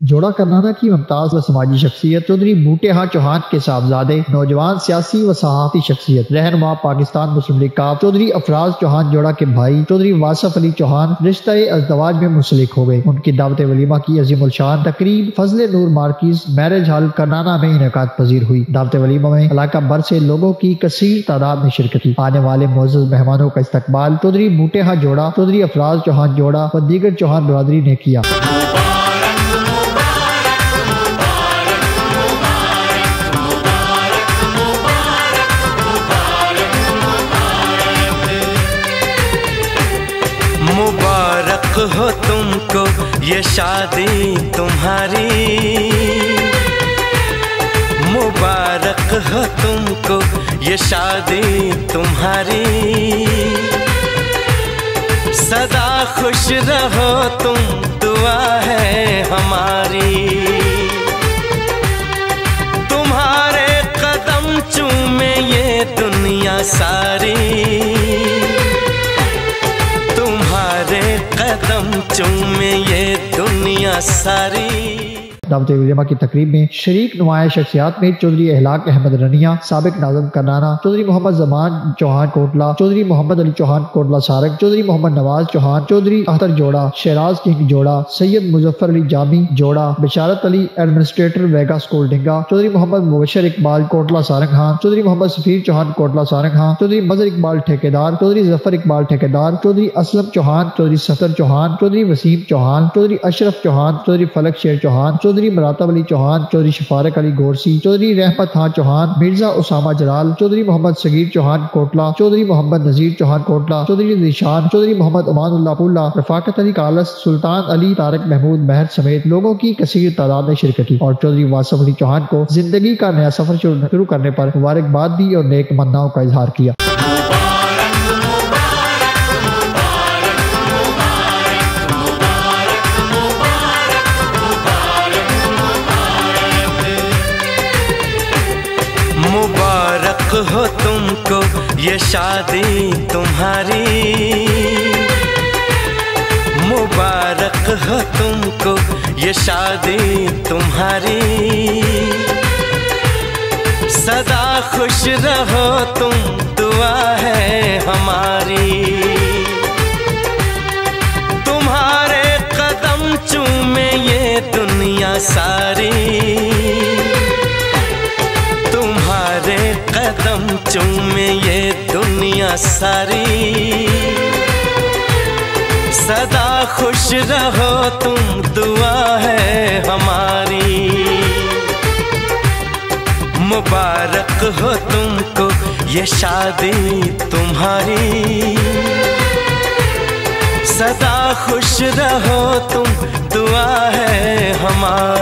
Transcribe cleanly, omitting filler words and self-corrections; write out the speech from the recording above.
जोड़ा करनाना की मुमताज व समाजी शख्सियत चौधरी बूटे खां चौहान के साहबजादे, नौजवान सियासी व सहाफ़ी शख्सियत, रहनुमा पाकिस्तान मुस्लिम लीग काफ चौधरी अफराज चौहान जोड़ा के भाई चौधरी वासफ अली चौहान रिश्ते अज़दवाज में मुंसलिक हो गए। उनकी दावत वलीमा की अजीमुल शान तकरीब फजले नूर मार्किज मैरिज हॉल करनाना में इनेकाद पजीर हुई। दावत वलीमा में इलाका भर से लोगों की कसीर तादाद में शिरकत की। आने वाले मोअज़्ज़ज़ मेहमानों का इस्तकबाल चौधरी बूटे खां जोड़ा, चौधरी अफराज चौहान जोड़ा व दीगर चौहान बिरादरी ने किया। मुबारक हो तुमको ये शादी तुम्हारी, मुबारक हो तुमको ये शादी तुम्हारी, सदा खुश रहो तुम दुआ है हमारी, तुम्हारे कदम चूमे ये दुनिया सारी, कदम चूमे ये दुनिया सारी। दावत वलीमा की तकरीब में शरीक नुमाया शख्सियात में चौधरी अहलाक अहमद रनिया, साबिक नाज़िम करनाना, चौधरी मोहम्मद जमान चौहान कोटला, चौधरी मोहम्मद अली चौहान कोटला सारक, चौधरी मोहम्मद नवाज चौहान, चौधरी अख्तर जोड़ा, शहराज किंग जोड़ा, सैयद मुजफ्फर अली जामी जोड़ा, बिशारत अली एडमिनिस्ट्रेटर वेगा स्कूल डिंगा, चौधरी मोहम्मद मुबशर इकबाल कोटला सारंग खां, चौधरी मोहम्मद सफीर चौहान कोटला सारंग खां, चौधरी मजर इकबाल ठेकेदार, चौधरी जफर इकबाल ठेकेदार, चौधरी असलम चौहान, चौधरी सफर चौहान, चौधरी वसीम चौहान, चौधरी अशरफ चौहान, चौधरी फलक शेर चौहान, चौधरी मरातब अली चौहान, चौधरी शफारक अली गोरसी, चौधरी रहमत खां चौहान, मिर्जा उसामा जलाल, चौधरी मोहम्मद सगीर चौहान कोटला, चौधरी मोहम्मद नजीर चौहान कोटला, चौधरी निशान, चौधरी मोहम्मद उमानुल्लाह पुल्ला, रफाकत अली कालस, सुल्तान अली तारक महमूद महर समेत लोगों की कसीर तादाद ने शिरकत की और चौधरी वासफ अली चौहान को जिंदगी का नया सफर शुरू करने पर मुबारकबाद दी और नेक मन्नाओं का इजहार किया। मुबारक हो तुमको ये शादी तुम्हारी, मुबारक हो तुमको ये शादी तुम्हारी, सदा खुश रहो तुम दुआ है हमारी, तुम्हारे कदम चूमे ये दुनिया सारी, कदम चूमे ये दुनिया सारी, सदा खुश रहो तुम दुआ है हमारी, मुबारक हो तुमको ये शादी तुम्हारी, सदा खुश रहो तुम दुआ है हमारी।